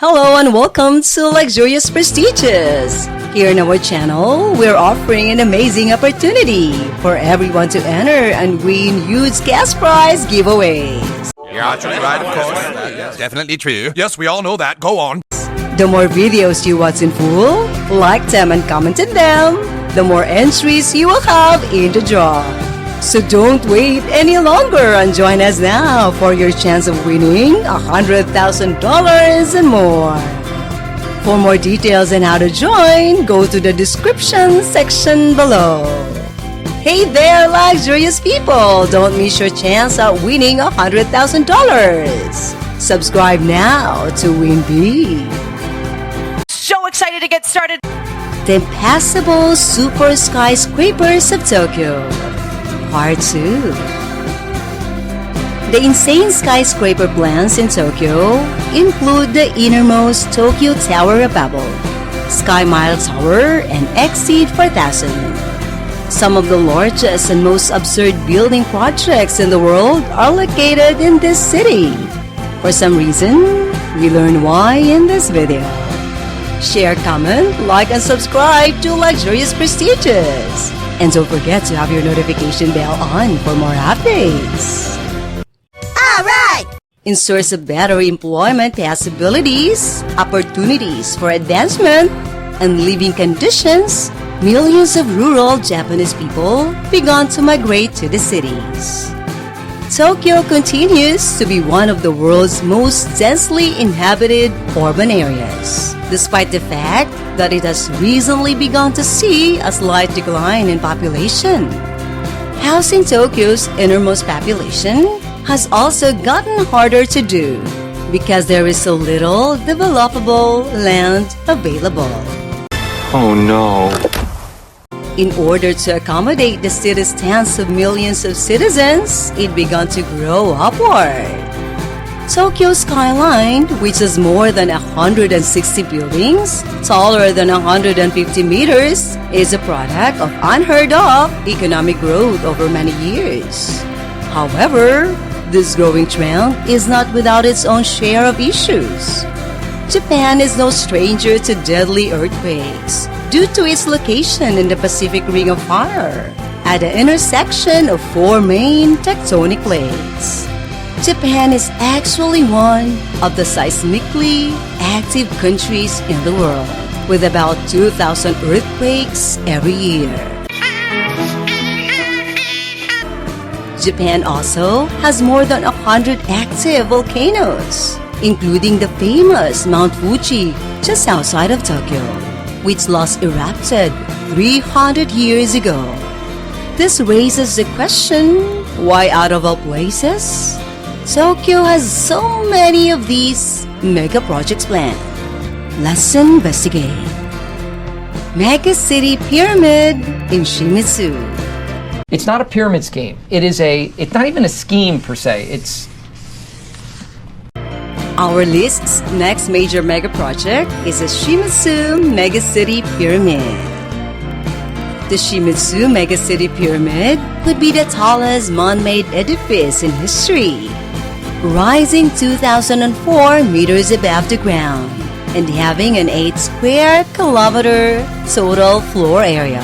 Hello and welcome to Luxurious Prestigious. Here on our channel, we're offering an amazing opportunity for everyone to enter and win huge cash prize giveaways. You're actually right, of course. Definitely true. Yes, we all know that. Go on. The more videos you watch in full, like them and comment on them, the more entries you will have in the draw. So don't wait any longer and join us now for your chance of winning $100,000 and more. For more details on how to join, go to the description section below. Hey there, luxurious people! Don't miss your chance at winning $100,000. Subscribe now to win big. So excited to get started. The impassable super-skyscrapers of Tokyo. Part 2. The insane skyscraper plans in Tokyo include the innermost Tokyo Tower of Babel, Sky Mile Tower, and Exceed 4000. Some of the largest and most absurd building projects in the world are located in this city. For some reason, we learn why in this video. Share, comment, like, and subscribe to Luxurious Prestigious. And don't forget to have your notification bell on for more updates. Alright! In source of better employment possibilities, opportunities for advancement, and living conditions, millions of rural Japanese people began to migrate to the cities. Tokyo continues to be one of the world's most densely inhabited urban areas, despite the fact that it has recently begun to see a slight decline in population. Housing Tokyo's innermost population has also gotten harder to do because there is so little developable land available. Oh no. In order to accommodate the city's tens of millions of citizens, it began to grow upward. Tokyo's skyline, which has more than 160 buildings, taller than 150 meters, is a product of unheard of economic growth over many years. However, this growing trend is not without its own share of issues. Japan is no stranger to deadly earthquakes due to its location in the Pacific Ring of Fire, at the intersection of four main tectonic plates. Japan is actually one of the seismically active countries in the world, with about 2,000 earthquakes every year. Japan also has more than 100 active volcanoes, including the famous Mount Fuji just outside of Tokyo, which last erupted 300 years ago. This raises the question, why out of all places, Tokyo has so many of these mega projects planned? Let's investigate. Mega City Pyramid in Shimizu. It's not a pyramid scheme. It's not even a scheme per se. Our list's next major mega project is the Shimizu Mega City Pyramid. The Shimizu Mega City Pyramid would be the tallest man-made edifice in history, rising 2,004 meters above the ground and having an 8 square kilometer total floor area.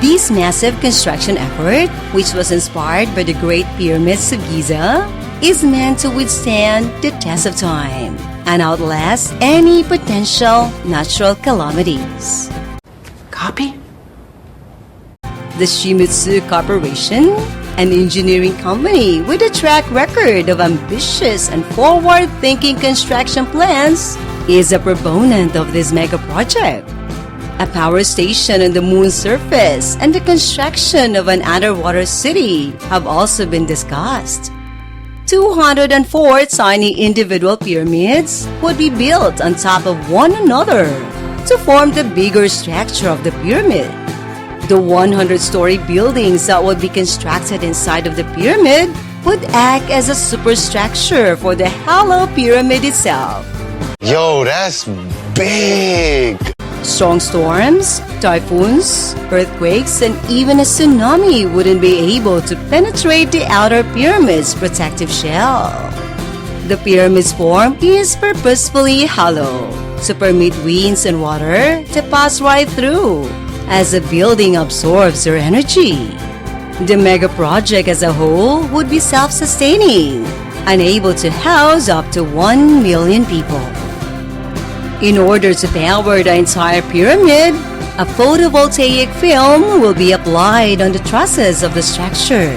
This massive construction effort, which was inspired by the Great Pyramids of Giza, is meant to withstand the test of time and outlast any potential natural calamities. Copy? The Shimizu Corporation, an engineering company with a track record of ambitious and forward-thinking construction plans, is a proponent of this mega project. A power station on the moon's surface and the construction of an underwater city have also been discussed. 204 tiny individual pyramids would be built on top of one another to form the bigger structure of the pyramid. The 100-story buildings that would be constructed inside of the pyramid would act as a superstructure for the hollow pyramid itself. Yo, that's big! Strong storms, typhoons, earthquakes, and even a tsunami wouldn't be able to penetrate the outer pyramid's protective shell. The pyramid's form is purposefully hollow to permit winds and water to pass right through as the building absorbs their energy. The mega project as a whole would be self-sustaining and able to house up to 1 million people. In order to power the entire pyramid, a photovoltaic film will be applied on the trusses of the structure.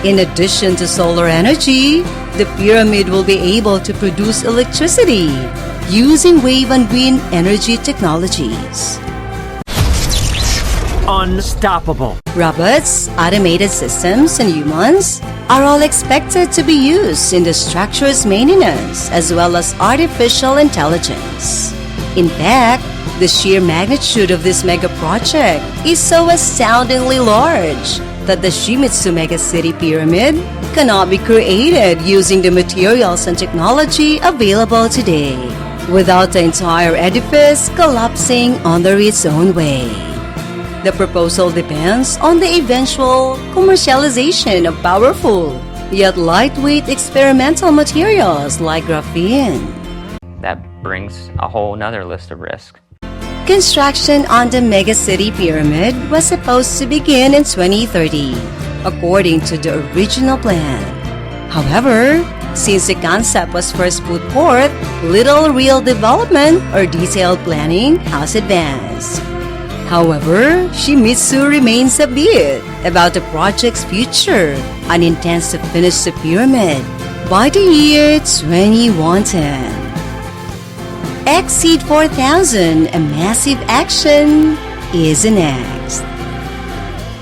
In addition to solar energy, the pyramid will be able to produce electricity using wave and wind energy technologies. Unstoppable. Robots, automated systems, and humans are all expected to be used in the structure's maintenance as well as artificial intelligence. In fact, the sheer magnitude of this mega project is so astoundingly large that the Shimizu Mega City Pyramid cannot be created using the materials and technology available today without the entire edifice collapsing under its own weight. The proposal depends on the eventual commercialization of powerful yet lightweight experimental materials like graphene. That brings a whole nother list of risks. Construction on the Mega City Pyramid was supposed to begin in 2030, according to the original plan. However, since the concept was first put forth, little real development or detailed planning has advanced. However, Shimizu remains upbeat about the project's future and intends to finish the pyramid by the year 2110. Exceed 4,000, a massive action, is next.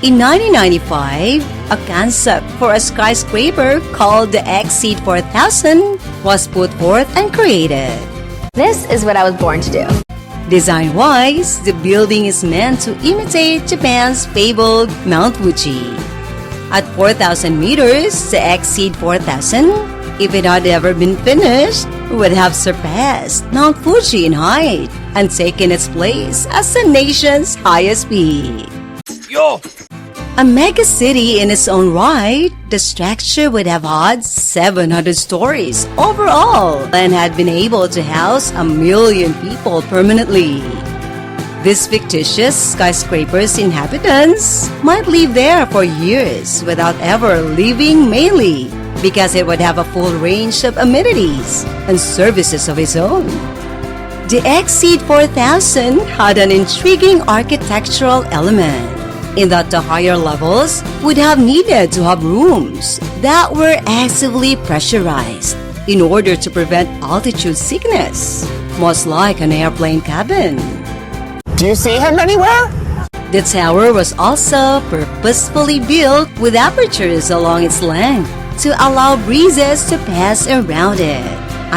In 1995, a concept for a skyscraper called the Exceed 4000 was put forth and created. This is what I was born to do. Design-wise, the building is meant to imitate Japan's fabled Mount Fuji. At 4,000 meters, the Exceed 4,000, if it had ever been finished, would have surpassed Mount Fuji in height and taken its place as the nation's highest peak. Yo! A mega city in its own right, the structure would have had 700 stories overall and had been able to house 1 million people permanently. This fictitious skyscraper's inhabitants might live there for years without ever leaving, mainly because it would have a full range of amenities and services of its own. The Exceed 4000 had an intriguing architectural element in that the higher levels would have needed to have rooms that were actively pressurized in order to prevent altitude sickness, much like an airplane cabin. Do you see him anywhere? The tower was also purposefully built with apertures along its length to allow breezes to pass around it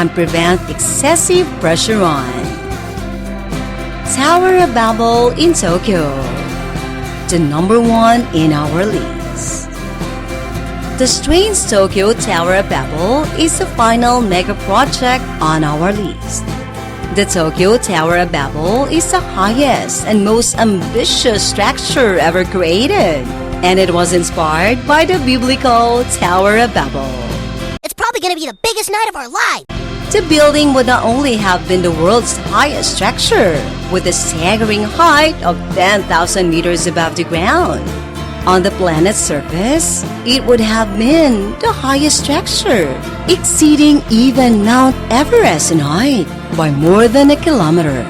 and prevent excessive pressure on. Tower of Babel in Tokyo, the number 1 in our list. The strange Tokyo Tower of Babel is the final mega project on our list. The Tokyo Tower of Babel is the highest and most ambitious structure ever created, and it was inspired by the biblical Tower of Babel. It's probably going to be the biggest night of our lives. The building would not only have been the world's highest structure, with a staggering height of 10,000 meters above the ground. On the planet's surface, it would have been the highest structure, exceeding even Mount Everest in height by more than 1 kilometer.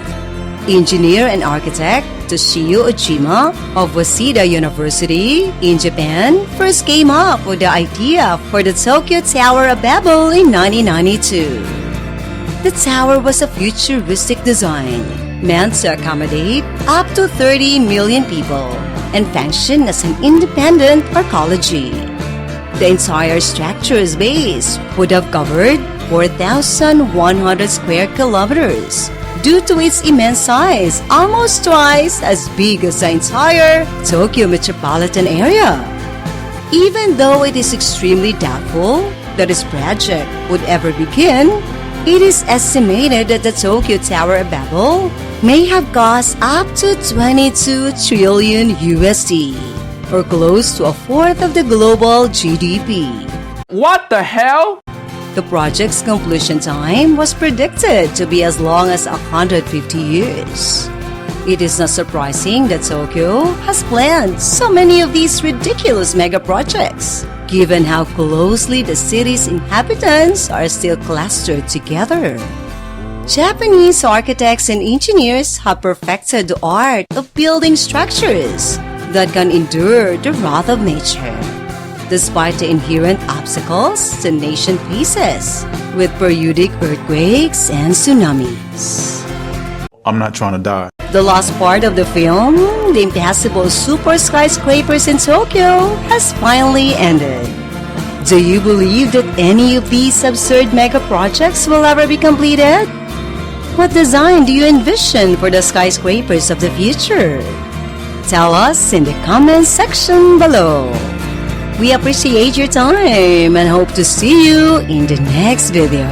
Engineer and architect Toshio Ojima of Waseda University in Japan first came up with the idea for the Tokyo Tower of Babel in 1992. The tower was a futuristic design meant to accommodate up to 30 million people and function as an independent arcology. The entire structure's base would have covered 4,100 square kilometers due to its immense size, almost twice as big as the entire Tokyo metropolitan area. Even though it is extremely doubtful that this project would ever begin, it is estimated that the Tokyo Tower of Babel may have cost up to 22 trillion USD, or close to a fourth of the global GDP. What the hell? The project's completion time was predicted to be as long as 150 years. It is not surprising that Tokyo has planned so many of these ridiculous mega projects, given how closely the city's inhabitants are still clustered together. Japanese architects and engineers have perfected the art of building structures that can endure the wrath of nature, despite the inherent obstacles the nation faces with periodic earthquakes and tsunamis. I'm not trying to die. The last part of the film, the impassable Super-Skyscrapers in Tokyo, has finally ended. Do you believe that any of these absurd mega projects will ever be completed? What design do you envision for the skyscrapers of the future? Tell us in the comments section below. We appreciate your time and hope to see you in the next video.